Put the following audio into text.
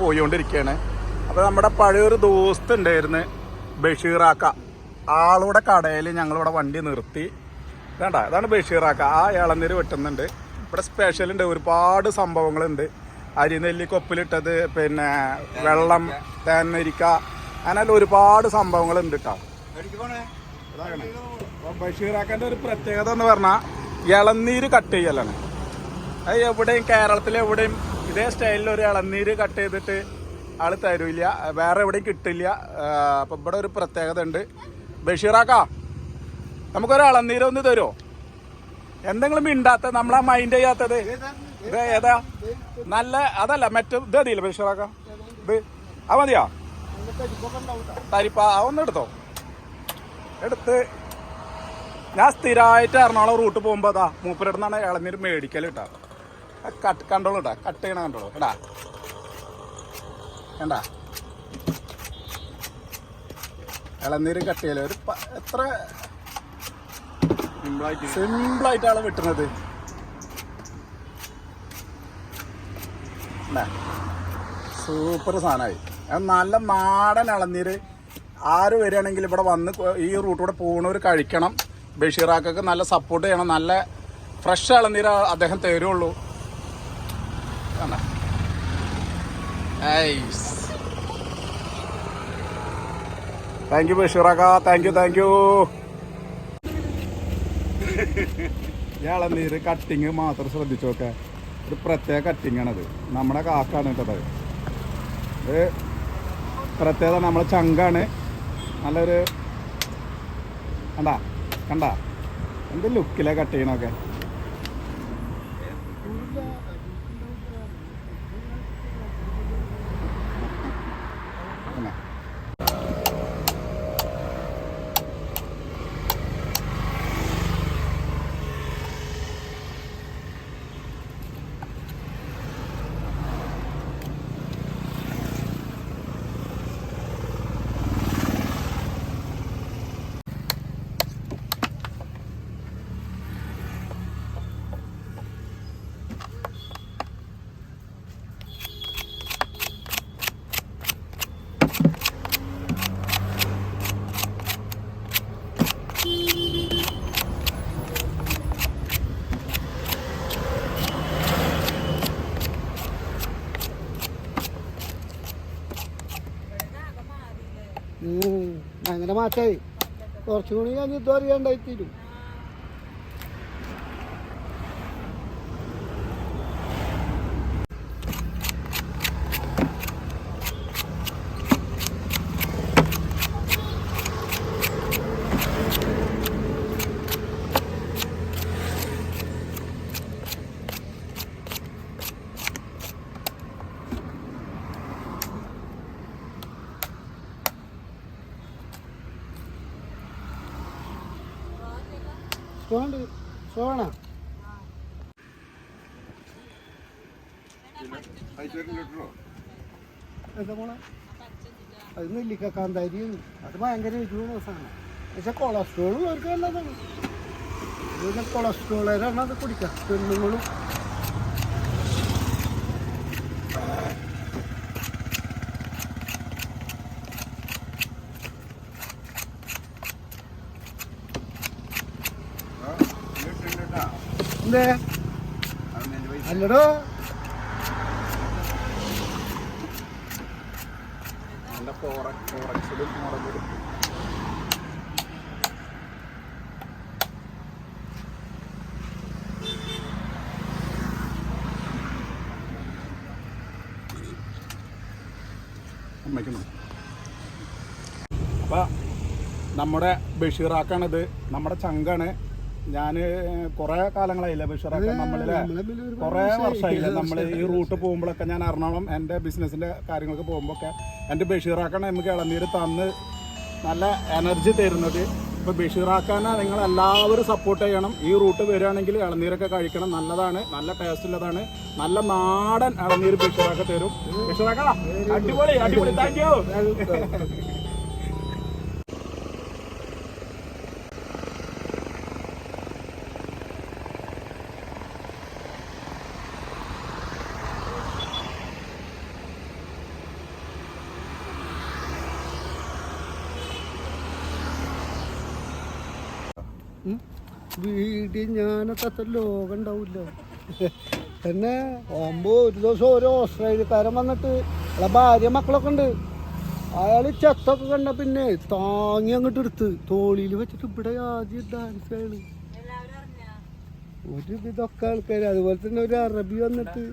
പോയിക്കൊണ്ടിരിക്കുകയാണ്. അപ്പോൾ നമ്മുടെ പഴയൊരു ദോസ്ത് ഉണ്ടായിരുന്നു ബഷീറാക്ക. ആളുടെ കടയിൽ ഞങ്ങളിവിടെ വണ്ടി നിർത്തി. വേണ്ട, അതാണ് ബഷീറാക്ക. ആ ഇളനീര് വെട്ടുന്നുണ്ട്. ഇവിടെ സ്പെഷ്യലുണ്ട്, ഒരുപാട് സംഭവങ്ങളുണ്ട്. അരിനെല്ലി കൊപ്പിലിട്ടത്, പിന്നെ വെള്ളം, തേനരിക്ക, അങ്ങനെ ഒരുപാട് സംഭവങ്ങളുണ്ട് കേട്ടോ. അതാണ് അപ്പോൾ ബഷീറാക്കൻ്റെ ഒരു പ്രത്യേകത എന്ന് പറഞ്ഞാൽ ഇളനീര് കട്ട് ചെയ്യലാണ്. അത് എവിടെയും കേരളത്തിലെവിടെയും ഇതേ സ്റ്റൈലിൽ ഒരു ഇളനീര് കട്ട് ചെയ്തിട്ട് ആൾ തരില്ല, വേറെ എവിടെയും കിട്ടില്ല. അപ്പം ഇവിടെ ഒരു പ്രത്യേകത ഉണ്ട്. ബഷീറാക്ക, നമുക്കൊരു ഇളനീര് ഒന്ന് തരുമോ? എന്തെങ്കിലും മിണ്ടാത്ത, നമ്മളാ മൈൻഡ് ചെയ്യാത്തത്? ഇത് ഏതാ നല്ല? അതല്ല, മറ്റേ ഇത് മതിയില്ല ബഷീറാക്ക? ഇത് അത് മതിയാ? തരിപ്പ അതൊന്നും എടുത്തോ. എടുത്ത് ഞാൻ സ്ഥിരമായിട്ട് എറണാകുളം റൂട്ട് പോകുമ്പോൾ അതാ മൂപ്പരെടുന്നാണ് ഇളനീര് മേടിക്കൽ ഇട്ടാ. കണ്ടോളൂ ഇട്ടാ, കട്ട് ചെയ്യണ കണ്ടോളൂ എടാ. വേണ്ട, ഇളനീര് കട്ട് ചെയ്യല് ഒരു എത്ര സിമ്പിളായിട്ടാണ് വെട്ടുന്നത്. സൂപ്പർ സാധനമായി. നല്ല നാടൻ ഇളനീര്. ആര് വരികയാണെങ്കിൽ ഇവിടെ വന്ന് ഈ റൂട്ടിലൂടെ പോകുന്നവർ കഴിക്കണം. ബഷീറാക്കക്ക് നല്ല സപ്പോർട്ട് ചെയ്യണം. നല്ല ഫ്രഷ് ഇളനീര് അദ്ദേഹം തരുള്ളൂ. താങ്ക് യു ബഷീറാക്ക, താങ്ക് യു. ഇളനീര് കട്ടിങ് മാത്രം ശ്രദ്ധിച്ചു നോക്കെ. ഒരു പ്രത്യേക കട്ടിങ്ങാണത്. നമ്മുടെ കാക്കാണ് കേട്ടത്. ഇത് പ്രത്യേകത നമ്മളെ ചങ്കാണ്. നല്ലൊരു കണ്ട എന്ത് ലുക്കിലാണ് കട്ട് ചെയ്യണമൊക്കെ. അങ്ങനെ മാറ്റായി. കുറച്ചും കൂടി ഞാൻ യുദ്ധം അറിയാണ്ടായിത്തീരും. സോണ എന്താ മോളെ? അത് നെല്ലിക്ക കാന്താരി. അത് ഭയങ്കര എരിവുള്ള സാധനം. പക്ഷെ കൊളസ്ട്രോളും അവർക്ക് നല്ലതാണ്. ഇതിന് കൊളസ്ട്രോളാണ് അത് കുടിക്കുക. പെണ്ണുങ്ങളും എന്തേ അല്ലടോ. അപ്പൊ നമ്മുടെ ബഷീറാക്കാണിത്. നമ്മുടെ ചങ്കാണ്. ഞാൻ കുറേ കാലങ്ങളായില്ലേ ബഷീറാക്ക, നമ്മളിലെ കുറേ വർഷമായില്ലേ നമ്മൾ ഈ റൂട്ട് പോകുമ്പോഴൊക്കെ. ഞാൻ എറണാകുളം എൻ്റെ ബിസിനസ്സിൻ്റെ കാര്യങ്ങൾക്ക് പോകുമ്പോഴൊക്കെ എൻ്റെ ബഷീറാക്കാണ് നമുക്ക് ഇളനീര് തന്ന് നല്ല എനർജി തരുന്നത്. ഇപ്പോൾ ബഷീറാക്കാനെ നിങ്ങളെല്ലാവരും സപ്പോർട്ട് ചെയ്യണം. ഈ റൂട്ട് വരികയാണെങ്കിൽ ഇളനീരൊക്കെ കഴിക്കണം. നല്ലതാണ്, നല്ല ടേസ്റ്റ് ഉള്ളതാണ്. നല്ല നാടൻ ഇളനീര് ബഷീറാക്ക തരും. ബഷീറാക്ക അടിപൊളി അടിപൊളി, താങ്ക് യു. വീഡിയോ ഞാനത്ര ലോകം ഉണ്ടാവില്ല പിന്നെ ആകുമ്പോൾ ഒരു ദിവസം ഓരോ ഓസ്ട്രേലിയക്കാരൻ വന്നിട്ട് അയാളെ ഭാര്യ മക്കളൊക്കെ ഉണ്ട്. അയാൾ ചെത്തൊക്കെ കണ്ട പിന്നെ താങ്ങി അങ്ങോട്ട് എടുത്ത് തോളിയിൽ വെച്ചിട്ട് ഇവിടെ ആദ്യം ഡാൻസ് ആണ് ഒരു ഇതൊക്കെ ആൾക്കാർ. അതുപോലെ തന്നെ ഒരു അറബി വന്നിട്ട്